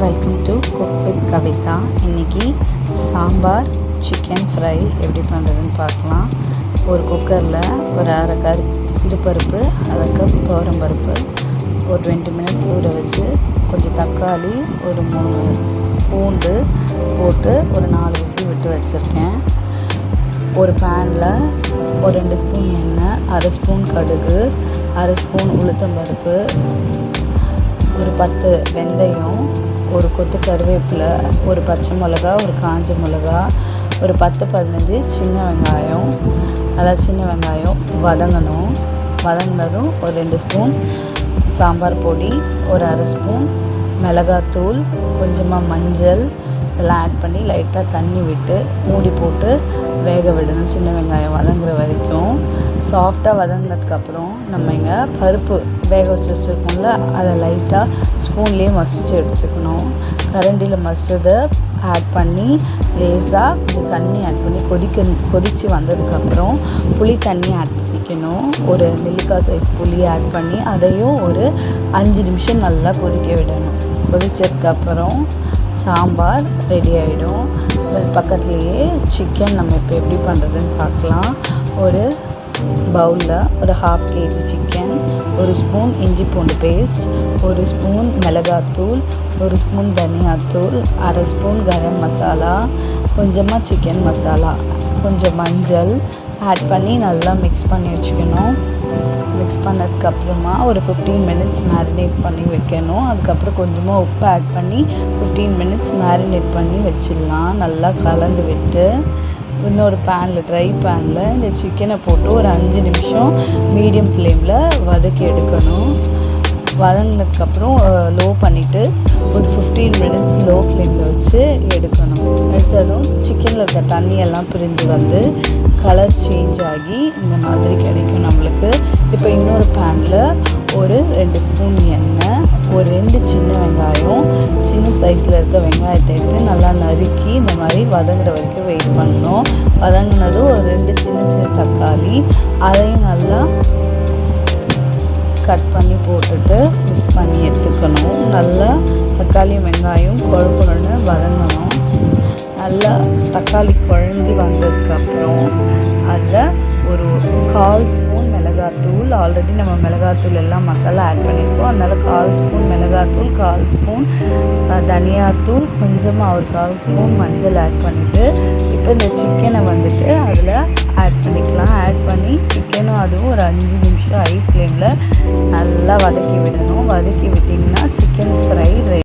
Welcome to cook with Kavitha. இன்றைக்கி sambar chicken fry எப்படி பண்ணுறதுன்னு பார்க்கலாம். ஒரு குக்கரில் ஒரு அரை கப் சிறுபருப்பு, அரை கப் துவரம்பருப்பு, ஒரு 20 மினிட்ஸ் ஊற வச்சு கொஞ்சம் தக்காளி, ஒரு 3 பூண்டு போட்டு ஒரு 4 விசில் விட்டு வச்சுருக்கேன். ஒரு பேனில் ஒரு 2 ஸ்பூன் எண்ணெய், அரை ஸ்பூன் கடுகு, அரை ஸ்பூன் உளுத்தம்பருப்பு, ஒரு 10 வெந்தயம், ஒரு கொத்து கருவேப்பிலை, ஒரு பச்சை மிளகா, ஒரு காஞ்ச மிளகா, ஒரு 10-15 சின்ன வெங்காயம். அதாவது சின்ன வெங்காயம் வதங்கணும். வதங்கினதும் ஒரு 2 ஸ்பூன் சாம்பார் பொடி, ஒரு அரை ஸ்பூன் மிளகாத்தூள், கொஞ்சமாக மஞ்சள் இதெல்லாம் ஆட் பண்ணி லைட்டாக தண்ணி விட்டு மூடி போட்டு வேக விடணும். சின்ன வெங்காயம் வதங்குற வரைக்கும். சாஃப்டாக வதங்கினதுக்கப்புறம் நம்ம இங்கே பருப்பு வேக வச்சு வச்சுருக்கோம்ல, அதை லைட்டாக ஸ்பூன்லேயே மசிச்சு எடுத்துக்கணும். கரண்டியில் மசிச்சதை ஆட் பண்ணி லேசாக கொஞ்சம் தண்ணி ஆட் பண்ணி கொதித்து வந்ததுக்கப்புறம் புளி தண்ணி ஆட் பண்ணிக்கணும். ஒரு நெல்லிக்காய் சைஸ் புளி ஆட் பண்ணி அதையும் ஒரு 5 நிமிஷம் நல்லா கொதிக்க விடணும். கொதித்ததுக்கப்புறம் சாம்பார் ரெடி ஆகிடும். பக்கத்துலேயே சிக்கன் நம்ம இப்போ எப்படி பண்ணுறதுன்னு பார்க்கலாம். ஒரு பவுலில் ஒரு 1/2 kg சிக்கன், ஒரு ஸ்பூன் இஞ்சி பூண்டு பேஸ்ட், ஒரு ஸ்பூன் மிளகாத்தூள், ஒரு ஸ்பூன் தனியாத்தூள், அரை ஸ்பூன் கரம் மசாலா, கொஞ்சமாக சிக்கன் மசாலா, கொஞ்சம் மஞ்சள் ஆட் பண்ணி நல்லா மிக்ஸ் பண்ணி வச்சுக்கணும். மிக்ஸ் பண்ணதுக்கப்புறமா ஒரு 15 மினிட்ஸ் மேரினேட் பண்ணி வைக்கணும். அதுக்கப்புறம் கொஞ்சமாக உப்பு ஆட் பண்ணி 15 மினிட்ஸ் மேரினேட் பண்ணி வச்சிடலாம். நல்லா கலந்து விட்டு இன்னொரு பேனில் ட்ரை பேனில் இந்த சிக்கனை போட்டு ஒரு 5 நிமிஷம் மீடியம் ஃப்ளேமில் வதக்கி எடுக்கணும். வதங்கினதுக்கப்புறம் லோ பண்ணிவிட்டு ஒரு 15 மினிட்ஸ் லோ ஃப்ளேமில் வச்சு எடுக்கணும். எடுத்ததும் சிக்கனில் இருக்க தண்ணியெல்லாம் பிரிஞ்சு வந்து கலர் சேஞ்ச் ஆகி இந்த மாதிரி கிடைக்கும் நம்மளுக்கு. இப்போ இன்னொரு பேனில் ஒரு 2 ஸ்பூன் எண்ணெய், ஒரு 2 சின்ன வெங்காயம், சின்ன சைஸில் இருக்க வெங்காயத்தை எடுத்து நல்லா நறுக்கி இந்த மாதிரி வதங்குற வரைக்கும் வெயிட் பண்ணணும். வதங்கினதும் ஒரு 2 சின்ன தக்காளி, அதையும் நல்லா கட் பண்ணி போட்டுட்டு மிக்ஸ் பண்ணி எடுத்துக்கணும். நல்லா தக்காளி வெங்காயம் குழம்புன்னு வதங்கணும். நல்லா தக்காளி குழஞ்சி வந்ததுக்கப்புறம் அதில் ஒரு 1/4 ஸ்பூன் மிளகாத்தூள், ஆல்ரெடி நம்ம மிளகாத்தூள் எல்லாம் மசாலா ஆட் பண்ணியிருக்கோம், அதனால் 1/4 ஸ்பூன் மிளகாத்தூள், 1/4 ஸ்பூன் தனியாத்தூள், கொஞ்சமாக ஒரு 1/4 ஸ்பூன் மஞ்சள் ஆட் பண்ணிவிட்டு இப்போ இந்த சிக்கனை வந்துட்டு அதில் ஆட் பண்ணிக்கலாம். ஆட் பண்ணி சிக்கனும் அதுவும் ஒரு 5 நிமிஷம் ஹை ஃப்ளேமில் நல்லா வதக்கி விடணும். வதக்கி விட்டிங்கன்னா சிக்கன் ஃப்ரை ரெடி.